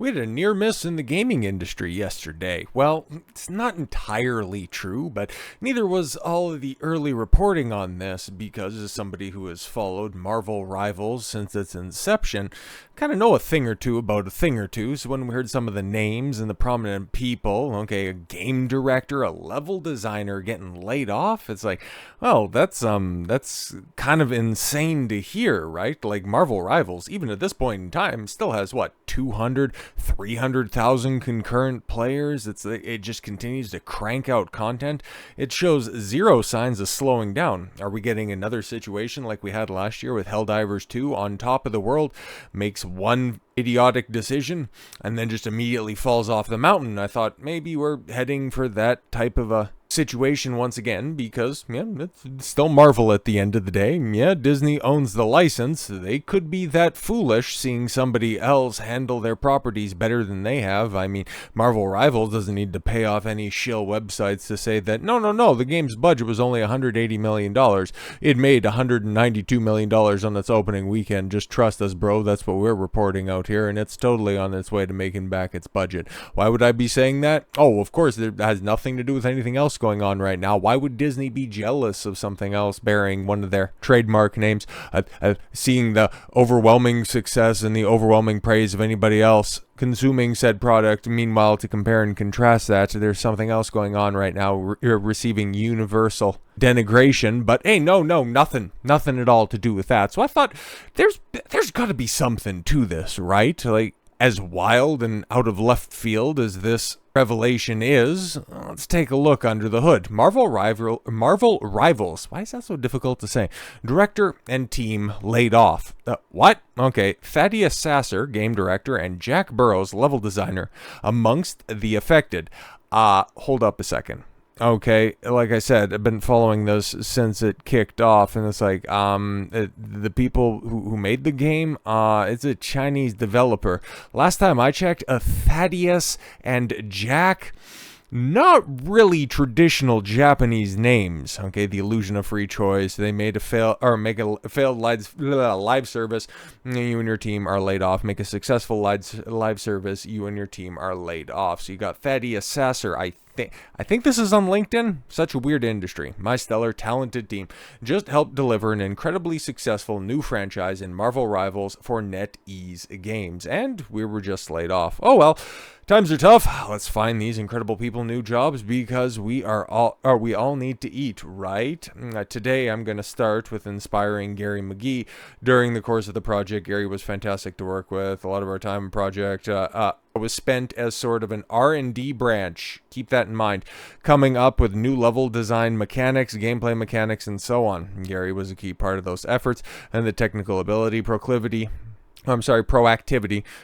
We had a near miss in the gaming industry yesterday. Well, it's not entirely true, but neither was all of the early reporting on this because, as somebody who has followed Marvel Rivals since its inception, kind of know a thing or two about a thing or two. So when we heard some of the names and the prominent people, okay, a game director, a level designer getting laid off, it's like, well, that's kind of insane to hear, right? Like Marvel Rivals, even at this point in time, still has what, 200, 300,000 concurrent players. It just continues to crank out content. It shows zero signs of slowing down. Are we getting another situation like we had last year with Helldivers 2 on top of the world, makes one idiotic decision and then just immediately falls off the mountain? I thought maybe we're heading for that type of a situation once again because, yeah, it's still Marvel at the end of the day. Yeah, Disney owns the license. They could be that foolish seeing somebody else handle their properties better than they have. I mean, Marvel Rivals doesn't need to pay off any shill websites to say that, no, the game's budget was only $180 million. It made $192 million on its opening weekend. Just trust us, bro. That's what we're reporting out here, and it's totally on its way to making back its budget. Why would I be saying that? Oh, of course, it has nothing to do with anything else going on right now. Why would Disney be jealous of something else bearing one of their trademark names? Seeing the overwhelming success and the overwhelming praise of anybody else consuming said product, meanwhile, to compare and contrast that, there's something else going on right now. You're receiving universal denigration, but hey, nothing at all to do with that. So I thought there's got to be something to this, right? Like, as wild and out of left field as this revelation is, let's take a look under the hood. Marvel Rivals. Why is that so difficult to say? Director and team laid off. What? Okay, Thaddeus Sasser, game director, and Jack Burrows, level designer, amongst the affected. Hold up a second. Okay, like I said, I've been following this since it kicked off, and it's like, the people who made the game, it's a Chinese developer. Last time I checked, Thaddeus and Jack, not really traditional Japanese names. Okay, the illusion of free choice. They made a failed live service. You and your team are laid off. Make a successful live service. You and your team are laid off. So you got Thaddeus Sasser. I think this is on LinkedIn. Such a weird industry. My stellar, talented team just helped deliver an incredibly successful new franchise in Marvel Rivals for NetEase Games, and we were just laid off. Oh well, times are tough. Let's find these incredible people new jobs because we all need to eat, right? Today I'm going to start with inspiring Gary McGee. During the course of the project, Gary was fantastic to work with. A lot of our time in project was spent as sort of an R&D branch. Keep that in mind. Coming up with new level design mechanics, gameplay mechanics, and so on. Gary was a key part of those efforts, and the technical ability, proactivity,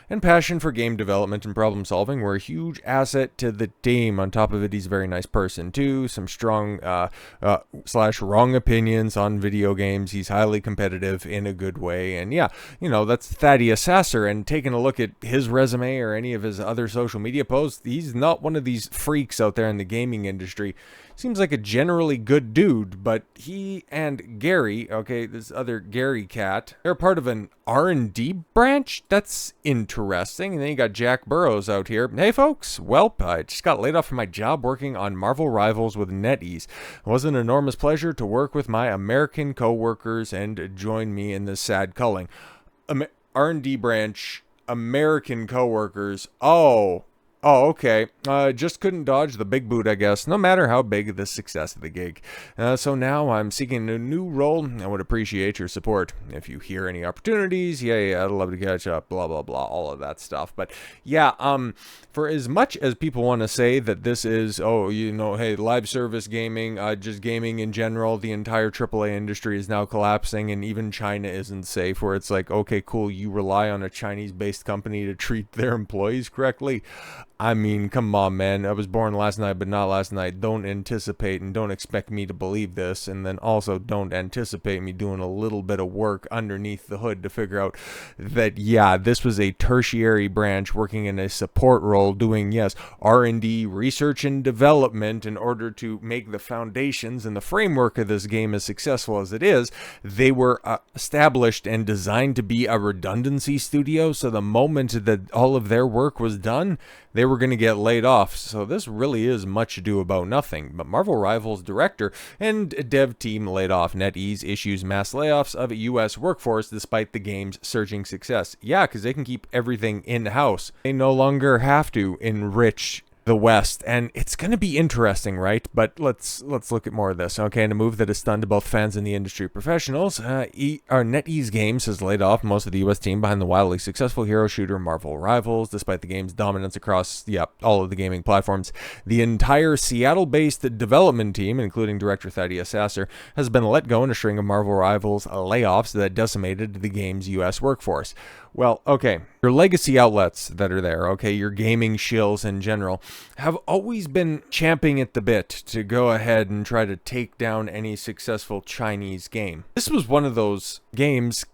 and passion for game development and problem solving were a huge asset to the team. On top of it, he's a very nice person too. Some strong / wrong opinions on video games. He's highly competitive in a good way. And yeah, that's Thaddeus Sasser. And taking a look at his resume or any of his other social media posts, he's not one of these freaks out there in the gaming industry. Seems like a generally good dude, but he and Gary, okay, this other Gary cat, they're part of an R&D branch? That's interesting. And then you got Jack Burrows out here. Hey folks, welp, I just got laid off from my job working on Marvel Rivals with NetEase. It was an enormous pleasure to work with my American co-workers and join me in this sad culling. R&D branch, American co-workers. Oh, okay. Just couldn't dodge the big boot, I guess, no matter how big the success of the gig. So now I'm seeking a new role. I would appreciate your support. If you hear any opportunities, yeah, I'd love to catch up, blah, blah, blah, all of that stuff. But yeah, for as much as people want to say that this is, hey, live service gaming, just gaming in general, the entire AAA industry is now collapsing, and even China isn't safe, where it's like, okay, cool, you rely on a Chinese-based company to treat their employees correctly. I mean, come on, man. I was born last night, but not last night. Don't anticipate and don't expect me to believe this. And then also don't anticipate me doing a little bit of work underneath the hood to figure out that, yeah, this was a tertiary branch working in a support role doing, yes, R&D, research and development in order to make the foundations and the framework of this game as successful as it is. They were established and designed to be a redundancy studio. So the moment that all of their work was done, they were going to get laid off. So this really is much ado about nothing. But Marvel Rivals director and dev team laid off. NetEase issues mass layoffs of a U.S. workforce despite the game's surging success. Yeah, because they can keep everything in-house. They no longer have to enrich the West, and it's going to be interesting, right? But let's look at more of this. Okay, and a move that has stunned both fans and the industry professionals. NetEase Games has laid off most of the U.S. team behind the wildly successful hero shooter Marvel Rivals, despite the game's dominance across, all of the gaming platforms. The entire Seattle-based development team, including director Thaddeus Sasser, has been let go in a string of Marvel Rivals layoffs that decimated the game's U.S. workforce. Well, okay, your legacy outlets that are there, okay, your gaming shills in general, have always been champing at the bit to go ahead and try to take down any successful Chinese game. This was one of those games,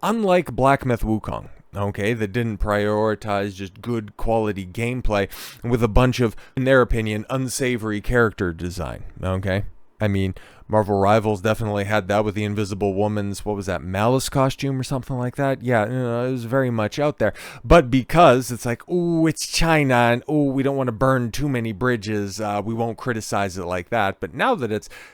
unlike Black Myth Wukong, okay, that didn't prioritize just good quality gameplay with a bunch of, in their opinion, unsavory character design, okay? I mean, Marvel Rivals definitely had that with the Invisible Woman's, what was that, Malice costume or something like that? Yeah, it was very much out there. But because it's like, ooh, it's China, and ooh, we don't want to burn too many bridges, we won't criticize it like that. But now that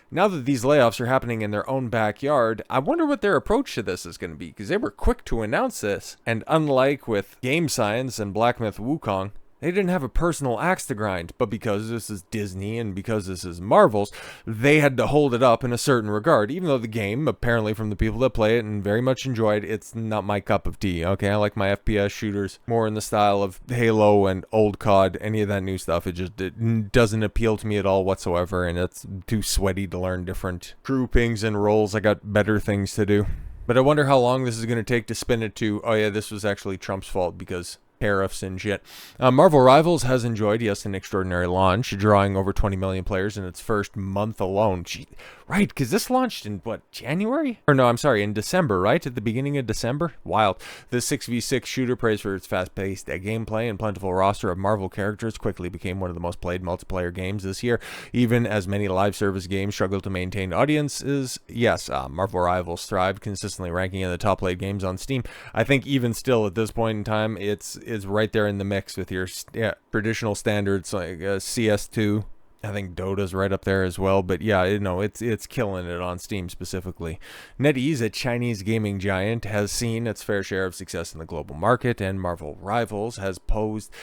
these layoffs are happening in their own backyard, I wonder what their approach to this is going to be, because they were quick to announce this. And unlike with Game Science and Black Myth Wukong, they didn't have a personal axe to grind, but because this is Disney and because this is Marvel's, they had to hold it up in a certain regard, even though the game, apparently from the people that play it and very much enjoyed, it's not my cup of tea, okay? I like my FPS shooters more in the style of Halo and old COD, any of that new stuff. It doesn't appeal to me at all whatsoever, and it's too sweaty to learn different groupings and roles. I got better things to do. But I wonder how long this is going to take to spin it to, oh yeah, this was actually Trump's fault because tariffs and shit. Marvel Rivals has enjoyed, yes, an extraordinary launch, drawing over 20 million players in its first month alone. Right, because this launched in, what, January? Or no, I'm sorry, in December, right? At the beginning of December? Wild. The 6v6 shooter, praised for its fast-paced gameplay and plentiful roster of Marvel characters, quickly became one of the most played multiplayer games this year, even as many live service games struggle to maintain audiences. Yes, Marvel Rivals thrived, consistently ranking in the top played games on Steam. I think even still at this point in time, it's right there in the mix with your traditional standards like CS2. I think Dota's right up there as well, but yeah, it's killing it on Steam specifically. NetEase, a Chinese gaming giant, has seen its fair share of success in the global market, and Marvel Rivals was poised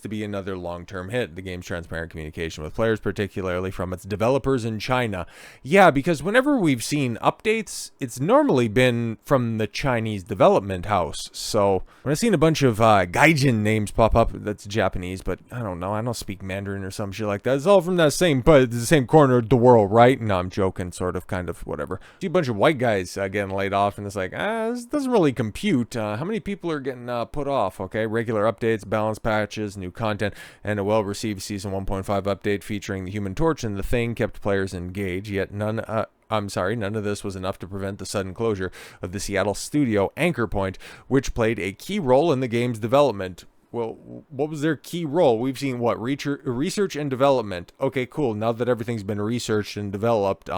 to be another long-term hit. The game's transparent communication with players, particularly from its developers in China. Yeah, because whenever we've seen updates, it's normally been from the Chinese development house. So when I've seen a bunch of gaijin names pop up, that's Japanese, but I don't know, I don't speak Mandarin or some shit like that. It's all from the same corner of the world, right? No, I'm joking, sort of, kind of, whatever. See a bunch of white guys getting laid off, and it's like, this doesn't really compute. How many people are getting put off? Okay, regular updates, balance patches, new content, and a well-received Season 1.5 update featuring the Human Torch and the Thing kept players engaged, yet none of this was enough to prevent the sudden closure of the Seattle studio Anchor Point, which played a key role in the game's development. Well, what was their key role? We've seen, what, research and development. Okay, cool. Now that everything's been researched and developed,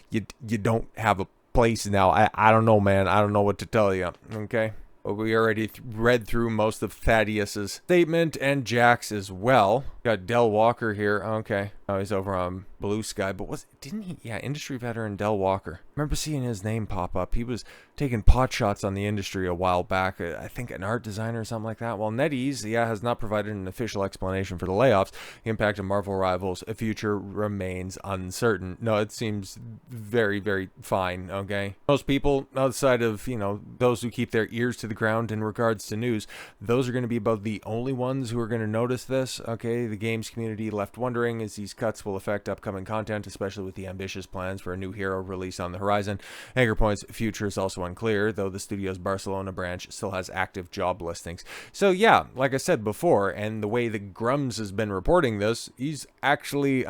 you don't have a place now. I don't know, man. I don't know what to tell you, okay? Well, we already read through most of Thaddeus's statement and Jack's as well. Got Del Walker here. Okay. Oh, he's over on Blue Sky, but didn't he? Yeah, industry veteran Del Walker. I remember seeing his name pop up. He was taking pot shots on the industry a while back. I think an art designer or something like that. Well, NetEase, has not provided an official explanation for the layoffs. The impact of Marvel Rivals' future remains uncertain. No, it seems very, very fine, okay? Most people, outside of, those who keep their ears to the ground in regards to news, those are going to be about the only ones who are going to notice this, okay? the games community left wondering as these cuts will affect upcoming content, especially with the ambitious plans for a new hero release on the horizon. Anchor Point's future is also unclear, though the studio's Barcelona branch still has active job listings. So yeah, like I said before, and the way the Grums has been reporting this, he's actually,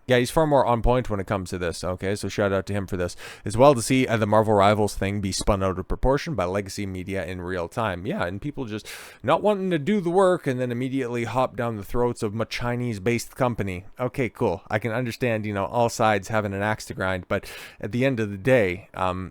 he's far more on point when it comes to this, okay? So shout out to him for this. It's well to see the Marvel Rivals thing be spun out of proportion by legacy media in real time. Yeah, and people just not wanting to do the work and then immediately hop down the throats of a Chinese-based company. Okay, cool. I can understand, all sides having an axe to grind, but at the end of the day,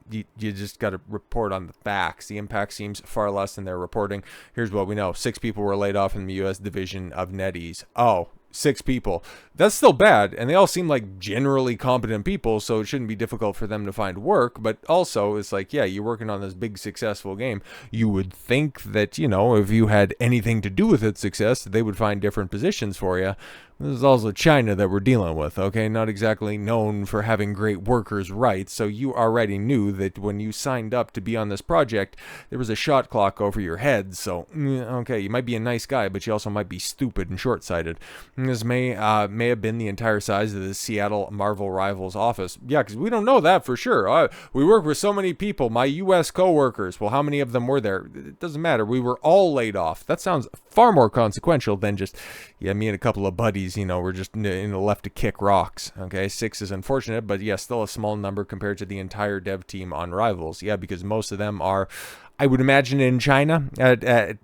you just got to report on the facts. The impact seems far less than they're reporting. Here's what we know. 6 people were laid off in the U.S. division of NetEase. Oh, 6 people. That's still bad, and they all seem like generally competent people, so it shouldn't be difficult for them to find work, but also it's like, yeah, you're working on this big successful game. You would think that, if you had anything to do with its success, they would find different positions for you. This is also China that we're dealing with, okay? Not exactly known for having great workers' rights, so you already knew that when you signed up to be on this project, there was a shot clock over your head, so, okay, you might be a nice guy, but you also might be stupid and short-sighted. This may have been the entire size of the Seattle Marvel Rivals office. Yeah, because we don't know that for sure. We work with so many people, my U.S. co-workers. Well, how many of them were there? It doesn't matter. We were all laid off. That sounds far more consequential than just, me and a couple of buddies, we're just left to kick rocks. Okay, 6 is unfortunate, but yeah, still a small number compared to the entire dev team on Rivals. Yeah, because most of them are, I would imagine, in China at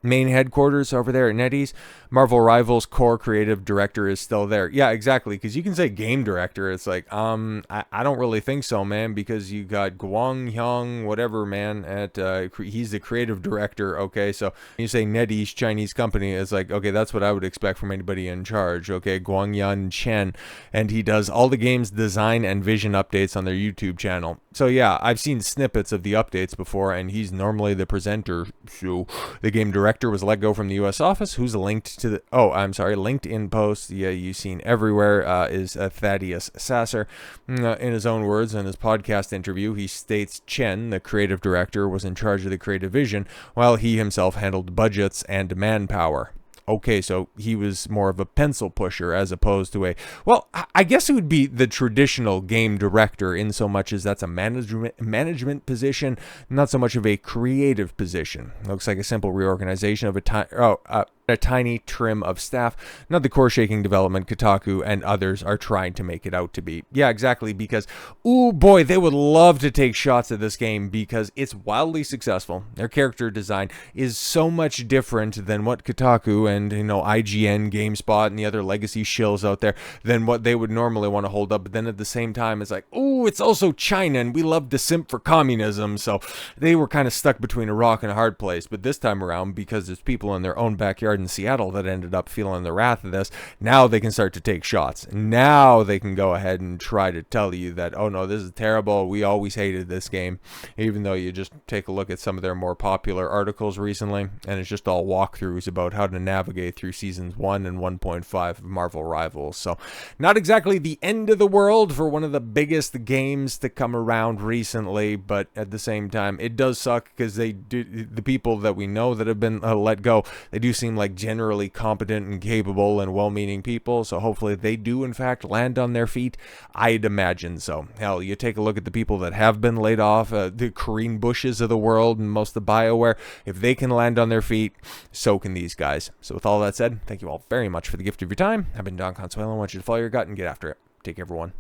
main headquarters over there at NetEase. Marvel Rivals core creative director is still there. Yeah, exactly, because you can say game director. It's like, I don't really think so, man, because you got Guang Hyung, whatever, man, he's the creative director, okay? So you say NetEase, Chinese company, it's like, okay, that's what I would expect from anybody in charge, okay? Guangyan Chen, and he does all the game's design and vision updates on their YouTube channel. So yeah, I've seen snippets of the updates before, and he's normally the presenter. So the game director was let go from the U.S. office, who's linked to the LinkedIn post. Yeah, you've seen everywhere is Thaddeus Sasser. In his own words, in his podcast interview, he states Chen, the creative director, was in charge of the creative vision, while he himself handled budgets and manpower. Okay, so he was more of a pencil pusher as opposed to I guess it would be the traditional game director in so much as that's a management position, not so much of a creative position. Looks like a simple reorganization of a tiny trim of staff, not the core-shaking development Kotaku and others are trying to make it out to be. Yeah, exactly, because, ooh boy, they would love to take shots at this game because it's wildly successful. Their character design is so much different than what Kotaku and, IGN, GameSpot, and the other legacy shills out there than what they would normally want to hold up. But then at the same time, it's like, ooh, it's also China, and we love to simp for communism, so they were kind of stuck between a rock and a hard place. But this time around, because there's people in their own backyard in Seattle that ended up feeling the wrath of this, now they can start to take shots. Now they can go ahead and try to tell you that, oh no, this is terrible, we always hated this game, even though you just take a look at some of their more popular articles recently, and it's just all walkthroughs about how to navigate through seasons 1 and 1.5 of Marvel Rivals. So not exactly the end of the world for one of the biggest games to come around recently, but at the same time, it does suck because the people that we know that have been let go, they do seem like generally competent and capable and well-meaning people, so hopefully they do in fact land on their feet. I'd imagine so. Hell, you take a look at the people that have been laid off, the Corinne Bushes of the world and most of BioWare. If they can land on their feet, so can these guys. So with all that said, thank you all very much for the gift of your time. I've been Don Consuelo. I want you to follow your gut and get after it. Take care, everyone.